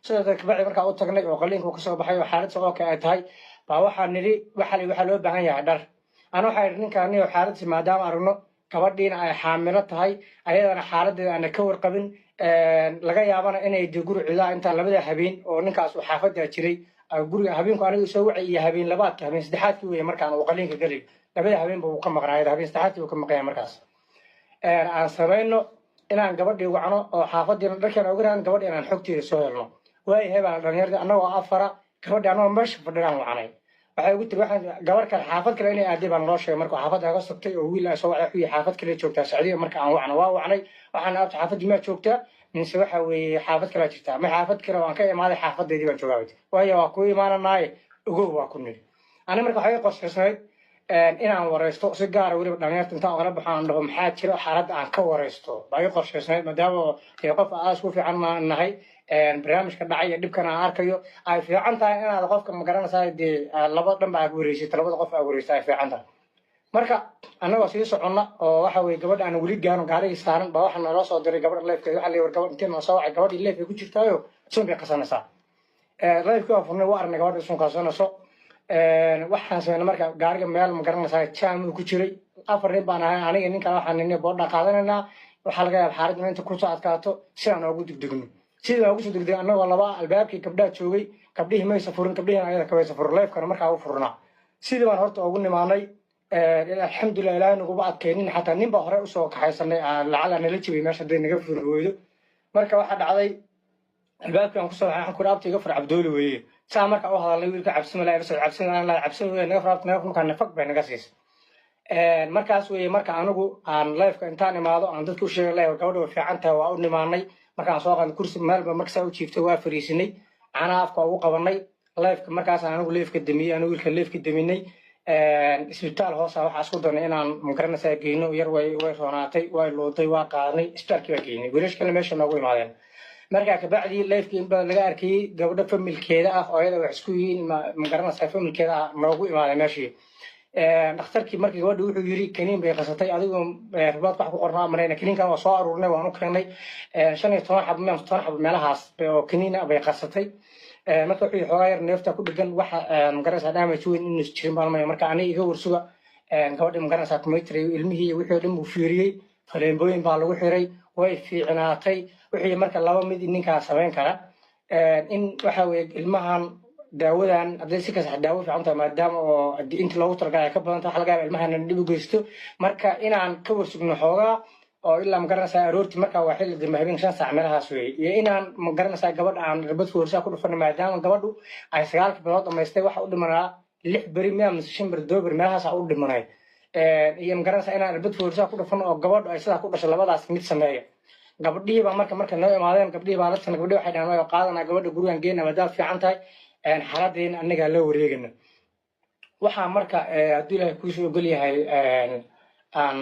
sidoo kabacdi markaa u tagnay oo qaliinka ka soo baxay oo xaaladda oo kale ay tahay baa waxaan nidhi waxa loo baahan yahay dhar ana waxaa idhi ninkaani oo xaaladdiisi maadaama aragno gabadhiina ay xaamilo tahay ayadana xaaladdeeda aana ka warqabin laga yaabana inay de guri cidaa intaa labada habeen oo ninkaas uu xaafaddaa jiray guriga habeenku aniga soo wacay iyo habeen labaadka habeen saddexaadkii weeye markaan uu qaliinka galay labada habeenba uu ka maqnaayay habeen saddexaadkii uu ka maqnaya markaas aan samayno inaan gabadhii wacno oo xaafadiina dharkeena oganaan gabadhi inaan xogteeda soo helno waayahay baa dhalinyarda annagoo afara gabadhi annagoo meesha fadhinaan wacnay waxay ugu tiri waxaan gabar kale xaafad kale inay aaday baan loo sheegay markuu xaafadda ka sugtay oo wiil ay soo wacay xuyi xaafad kale joogtaa sacdiya marka aan wacno waa wacnay waxaan aabta xaafaddii maa joogtaa minse waxa weeye xaafad kale jirtaa ma xaafad kale waan ka imaaday xaafadeedii baan joogaa waayo waa ku imaananaaye ogow waa ku nidhi ani marka waxay qorshaysnayd inaan waraysto si gaara weliba dhalinyarta intaan ogala baxo aan dhaho maxaa jira xaaladda aan ka waraysto baa ii qorshaysnayd maadaama qof aas ku fiican nahay barnaamijka dhacay iyo dhibkan aan arkayo ay fiican tahay inaad qofka magaranaysaa dee laba dhanba aad wareysata labada qof aad wareysta ay fiican tahay marka annagoo sii soconna oo waxa weye gabadha aan weli gaano gaarigii saaran baa waxaa naloo soo diray gabadha leefkeeda waxaa leeyahay gabadh intii noo soo wacay gabadhii leef ay ku jirtaayo sun bay qasanaysaa leefkii waa furnay waa aragnay gabadha sun qasanayso waxaan sameynay marka gaariga meel magaranaysaa jaam uu ku jiray 4 nin baan ahay aniga ninka waxaan ninay boodha qaadanaynaa waxaa laga yaabaa xaaladda inta ku soo adkaato si aan ugu degdegno sidii ugu soo degdegay annagoo laba albaabkii gabdhaha joogay gabdhihii maysa furin gabdhihiina ayada kabaysa fur leefkana markaa u furnaa sidii baan horta ugu nimaanay alxamdulilah ilaahay naguma adkaynin xataa nin baa hore usoo kaxaysanay lacala nala jibay meesha hadday naga furi weydo marka waxaa dhacday albaabkii aan kusoo waxaan kuri abta iga fur cabdooli weeye saa markaa u hadalnay wiilka cabsimala cabsin weye naga fur naga markaa nafag bay naga siisay markaas weeye marka anigu aan leefka intaan imaado aan dadka u sheegay leef gabadha way fiican tahay waa u nimaanay markaan soo qaadnay kursi meelba markasaa u jiiftay waa fariisinay macnaha afka ugu qabanay leefka markaasaan anigu leefka damiyey anigu wiilka leefka daminay isbitaal hoosa waxaa isku darnay inaan magaranaysaa geyno yar way roonaatay way looday waa qaadnay isbitaalkii baa geynay wiilash kale meesha noogu imaadeen markaa kabacdii leefkii in badan laga arkayey gabadha familkeeda ah oo ayada wax isku yihiin magaranaysaa familkeeda ah noogu imaaday meeshii dhakhtarkii markii gabadha wuxuu yiri kaniin bay qasatay adigoo ribaad wax ku qornaa marayna kaniinkan waa soo aruurnay waan u keenay 15 xabo 10 xabo meelahaas oo kaniina bay qasatay marka wuxuu xoogaa yar neefta ku dhigan waxa magaranaysaa damage weyn inuu jirin maalmay marka aniga iga warsuga gabadha magaranaysaa kumaytray ilmihii wixii dhan uu fiiriyey faleembooyin baa lagu xiray way fiicnaatay wixii marka laba mid ninkaa samayn kara in waxa weeye ilmahan daawadan hadday si kasta daawo fiican tahay maadaama oo inta loogu talagalay ka badan tahay waxa laga yaabaa ilmahan dhib u geysto marka inaan ka warsugno xoogaa oo ilaa magaranaysaa aroortii markaa waa xilli dambe habeen 5 saac meelahaas weeye iyo inaan magaranaysaa gabadha aan ribad foorsaa ku dhufan maadaama gabadhu ay 9 bilood dhamaystay waxa u dhimanaa 6 beri mise 5 beri 2 beri meelahaas u dhimanay iyo magaranaysaa inaan ribad foorsaa ku dhufan oo gabadhu ay sidaa ku dhashay labadaas mid sameeyo gabadhii baa marka noo imaadeen gabdhii baa la tan gabdhii waxay dhahaan way qaadanaa gabadha gurigan geena maadaama fiican tahay xaaladdeena aniga la wareegana waxaa marka haddii ilaahay kuu soo ogol yahay aan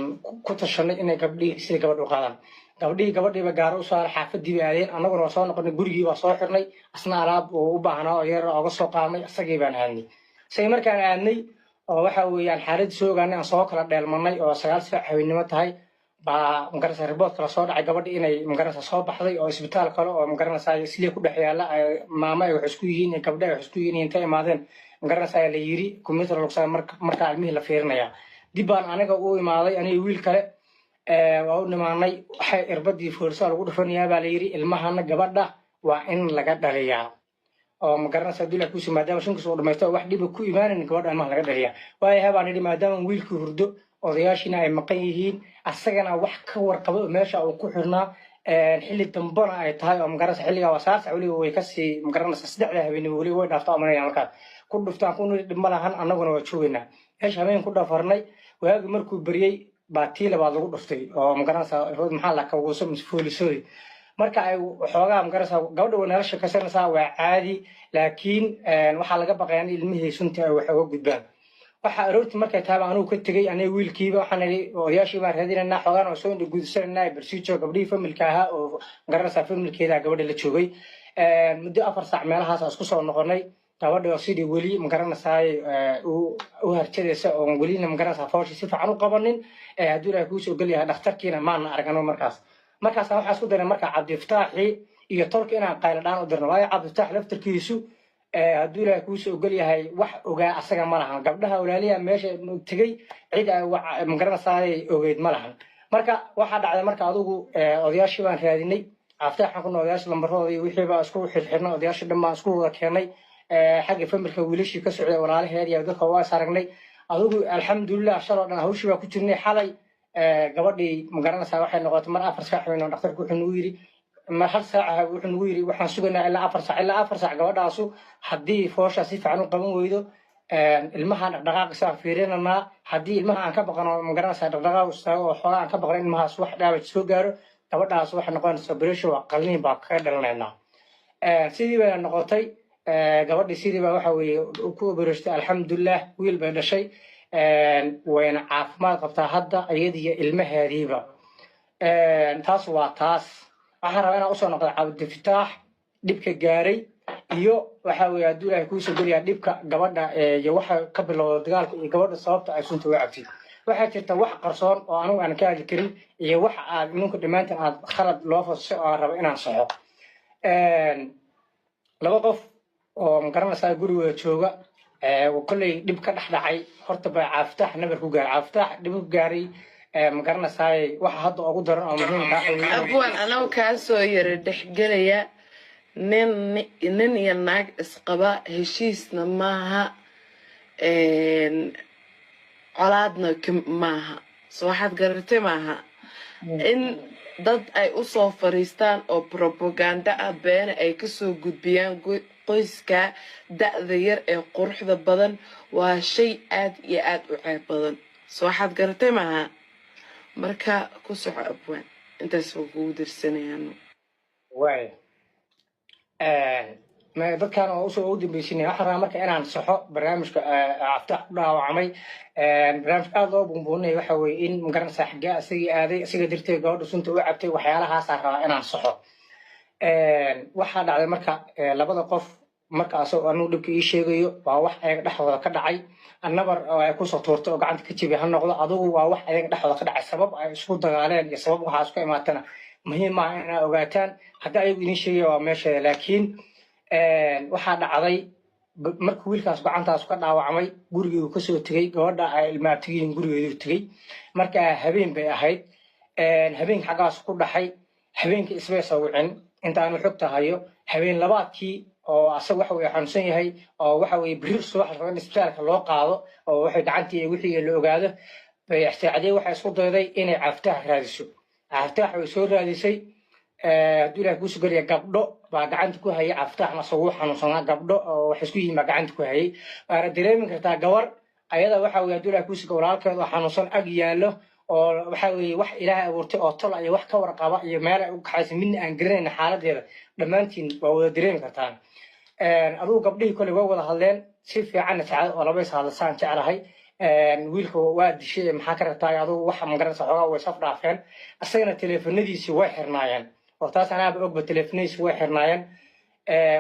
ku tashanay inay gabdhii sida gabadh u qaadaan gabadhiiba gaaro u saar xaafadii bay aadeen annaguna waa soo noqonay gurigii baa soo xirnay asna alaab oo u baahnaa oo yar oga soo qaadnay asagii baan aadnay say markaan aadnay oo waxa weeyaan xaaladii soo ogaanay aan soo kala dheelmanay oo 9 saac haweennimo tahay baa magaranaysaa ribood kala soo dhacay gabadhi inay magaranaysaa soo baxday oo isbitaal kale oo magaranaysaa sidii ku dhex yaala maama ay wax isku yihiin gabdha ay wax isku yihiin inta imaadeen magaranaysaa la yiri computer lugsaa marka ilmihii la fiirinaya dib baan aniga u imaaday aniga wiil kale waa u nimaanay waxay irbadii foorsaa lagu dhufanayaa baa la yiri ilmahana gabadha waa in laga dhaliyaa oo magaranaysaa dila ku soo maadaama shankiis uu dhamaysto wax dhib ku iimaanin gabadha ilmaha laga dhaliyaa waayahay baan yiri maadaama wiilkii hurdo odayaashina ay maqan yihiin asagana wax ka warqabo meesha uu ku xirnaa xilli dambana ay tahay oo magaranaysaa xilliga wasaarta waliba way ka sii magaranaysaa 3 habeenimo waliba way dhaaftaa amanayaan halkaas ku dhuftaan ku niri malahan annaguna waa joogaynaa meesha habeen ku dhafarnay waagi markuu bariyay baatii labaad lagu dhuftay oo magaranaysaa maxaa la kawso misfuulisooy marka ay xoogaa magaranaysaa gabadha wanaala shaqaysanaysaa waa caadi laakiin waxaa laga baqayaa in ilmihii sunta ay wax uga gudbaan waxa aroortii markay taaba anigu ka tagay aniga wiilkiiba waxaan niri odayaashii baan raadinaynaa xoogaan oo soo indhagudsananaa barsiijo gabdhihii familka ahaa oo magaranaysaa familkeeda gabadha la joogay muddo 4 saac meelahaas isku soo noqonay gabadha oo sidii weli magaranaysaa u harjadaysa oo welina magaranaysaa fawshi si fiican u qabanin haddii ilaahay kuu soo geliyahay dhakhtarkiina maana aragno markaas waxaan isku daray marka cabdiftaaxi iyo tolka inaan qayladhaan u dirno waayo cabdifitaax laftarkiisu hadduu ilaahay kuusoo ogol yahay wax ogaa asaga ma lahan gabdhaha walaaliha meesha tegey cid ay magaranaysaay ogeyd ma lahan marka waxaa dhacday marka adigu odayaashii baan raadinay cabdifitaax waxaan ku noo odayaasha lambarradooda iyo wixii baa isku xirxirnay odayaashii dhan baan isku wada keenay xagga familka wiilashii ka socday walaalaheed iyo dadka waa is aragnay adigu alxamdulilah shaloo dhan hawshii baa ku jirnay xalay gabadhii magaranaysaa waxay noqotay mar 4 saac weyn oo dhakhtarku wuxuu nagu yiri mar hal saac wuxuu nagu yiri waxaan sugaynaa ilaa 4 saac gabadhaasu haddii foosha si fiican u qaban weydo ilmaha dhaqdhaqaaqiisa aan fiirinanaa haddii ilmaha aan ka baqano magaranaysaa dhaqdhaqaaq istaago oo xoogaa aan ka baqno ilmahaas wax dhaawac soo gaaro gabadhaas waxay noqonaysaa operation waa qalliin baa kaga dhalanaynaa sidii bay noqotay gabadhii sidii baa waxa weeye ku operatay alxamdulilah wiil bay dhashay wayna caafimaad qabtaa hadda iyadiyo ilmaheediiba taas waa taas waxaan rabaa inaan usoo noqdo cabdifitaax dhibka gaaray iyo waxa weeye hadduu ilaahay kuusoo geliyaa dhibka gabadha iyo waxa ka bilowda dagaalka iyo gabadha sababta ay sunta uga cabtay waxaa jirta wax qarsoon oo anigu aan ka hadli karin iyo wax aad ninku dhammaantan aad khalad loo fasasho oo aan rabo inaan saxo laba qof oo magaranaysaa gurigooda jooga kolley dhib ka dhex dhacay horta baa cabdifitaax nabar ku gaaray cabdifitaax dhib ku gaaray magaranaysaa waxa hadda ugu daran oo muhiimka ah abwaan anagu kaasoo yara dhexgelaya nin iyo naag isqaba heshiisna maaha colaadna maaha soo waxaad garatay maaha in dad ay usoo fariistaan oo propaganda ah beena ay kasoo gudbiyaan qoyska da'da yar ee quruxda badan waa shay aad iyo aad u ceeb badan soo waxaad garatay maaha marka ku soco abwaan intaas waa kugu dirsanayaan waay dadkan oo usoo ugu dambaysinay waxaan rabaa marka inaan saxo barnaamijka cabdifitaax ku dhaawacmay barnaamijka aad loo bunbuunay waxa weeye in magaranaysaa xaggee asagii aaday asiga dirtay gabadha sunta u cabtay waxyaalahaasaan rabaa inaan saxo waxaa dhacday marka labada qof marka asagoo anigu dhibka ii sheegayo waa wax ayaga dhexdooda ka dhacay nabar oo ay kusoo tuurtay oo gacanta ka jibi ha noqdo adigu waa wax ayaga dhexdooda ka dhacay sabab ay isku dagaaleen iyo sabab waxaa isku imaatana muhiim ah inaad ogaataan haddii ayagu idin sheegaya waa meesheeda laakiin waxaa dhacday markuu wiilkaas gacantaas ka dhaawacmay gurigeedu kasoo tegey gabadha ay ilmaabtigiin gurigeedu tegey marka habeen bay ahayd habeenka xaggaas ku dhaxay habeenkii isbay sawicin intaanu xogta hayo habeen labaadkii oo asaga waxa weye xanuunsan yahay oo waxa weye biriir subax raba in isbitaalka loo qaado oo waxay gacantii wixii la ogaado bay saacadee waxay isku dayday inay cabdifitaax raadiso cabdifitaax way soo raadisay hadduu ilaahay kuusoo geliya gabdho baa gacanta ku hayay cabdifitaaxna asaguu xanuunsanaa gabdho oo wax isku yihiin baa gacanta ku hayay waana dareemi kartaa gabar ayada waxa weye hadduu ilaahay kuusoo walaalkeed oo xanuunsan ag yaallo oo waxa weeye wax ilaahay abuurtay oo tol iyo wax ka warqaba iyo meel ay u kaxaysa midna aan garanayna xaaladeeda dhammaantiin waa wada dareemi kartaan adigu gabdhihii kole way wada hadleen si fiicanna saacad oo labays hadlasaan jeclahay wiilka waa dishay maxaa ka rabtaa adigu waxa magaranaysa xoogaa way saf dhaafeen asagana teleefanadiisii way xirnaayeen oo taas anaaba ogba teleefanadiisii way xirnaayeen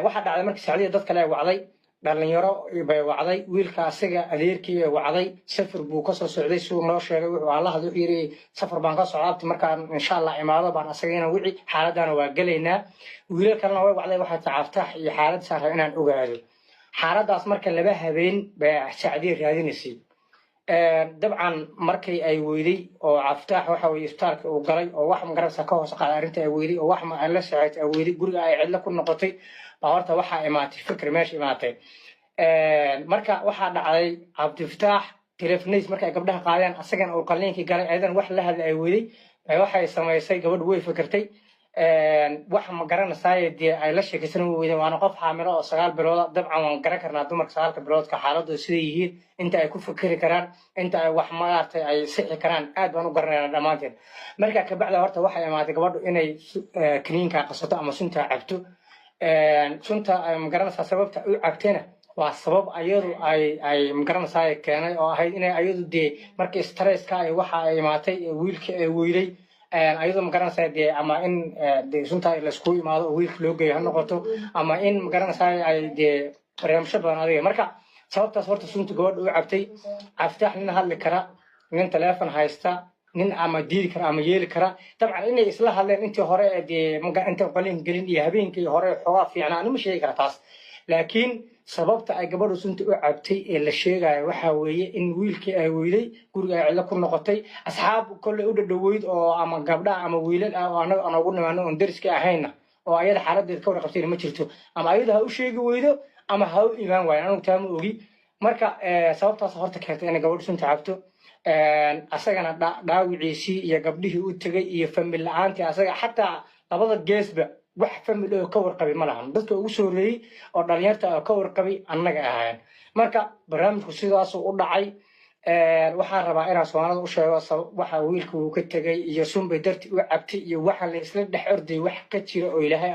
waxaa dhacday markii sacdiya dad kale ay wacday dhalinyaro bay wacday wiilka asaga adeerkii bay wacday safar buu kasoo socday siduu noo sheegay wuxuu aan la hadlay wuxuu yidhi safar baan ka socdaabti markaan insha allah imaado baan asagana wici xaaladana waa gelaynaa wiilal kalena way wacday waxaa tahay cabdifitaax iyo xaaladdiisaan raba inaan ogaado xaaladdaas marka laba habeen bay sacdiya raadinaysay dabcan markii ay weyday oo cabdifitaax waxa weye isbitaalka uu galay oo wax magaranaysa ka hoos qaaday arrinta ay weyday oo wax ma la socotay ay weyday guriga ay cidlo ku noqotay baa horta waxaa imaatay fikir meesha imaatay marka waxaa dhacday cabdifitaax teleefanadiis marka ay gabdhaha qaadeen asagana uu qalliinkii galay ayadan wax la hadlay ay weyday bay waxay samaysay gabadhu way fikirtay wax ma garanaysaa dee ay la sheekaysan weyday waana qof xaamilo oo 9 bilooda dabcan waan garan karnaa dumarka 9 biloodka xaaladooda siday yihiin inta ay ku fikiri karaan inta ay wax maartay ay sixi karaan aad baan u garanaynaa dhammaanteen marka ka bacda horta waxay imaatay gabadhu inay kiniinka qasato ama sunta cabto sunta ay ma garanaysaa sababta u cabtayna waa sabab ayadu ay ma garanaysaa keenay oo ahayd inay ayadu dee markii stresska ay waxa ay imaatay wiilkii ay weyday ayadoo ma garanaysaa dee ama in dee sunta laisku imaado oo wiilka loo geeyo ha noqoto ama in ma garanaysaa ay dee barnaamijyo badan adiga marka sababtaas horta sunta gabadha u cabtay cabdifitaax nin hadli kara nin teleefon haysta nin ama diidi kara ama yeeli kara dabcan inay isla hadleen intii hore dee inta qalin gelin iyo habeenkii hore xoogaa fiicnaa anima sheegi kara taas laakiin sababta ay gabadhu sunta u cabtay ee la sheegayo waxa weeye in wiilkii ay weyday guriga ay cidlo ku noqotay asxaab kolley u dhadhaweyd oo ama gabdha ama wiilal ah oo anaga aan ugu nimaano oon deriska ahayna oo ayada xaaladeed ka warqabtayna ma jirto ama ayada ha u sheegi weydo ama ha u imaan waayo anigu taa ma ogi marka sababtaas horta keentay inay gabadhu sunta cabto asagana dhaawiciisii iyo gabdhihii u tegay iyo famil la-aantii asaga xataa labada geesba wax famil oo ka warqabay ma lahan dadka ugu soo horeeyey oo dhalinyarta oo ka warqabay annaga ahaayeen marka barnaamijku sidaasuu u dhacay waxaan rabaa inaan soomaalida u sheego waxa wiilka uu ka tegay iyo sunbay darti u cabtay iyo waxa la isla dhex orday wax ka jira oo ilaahay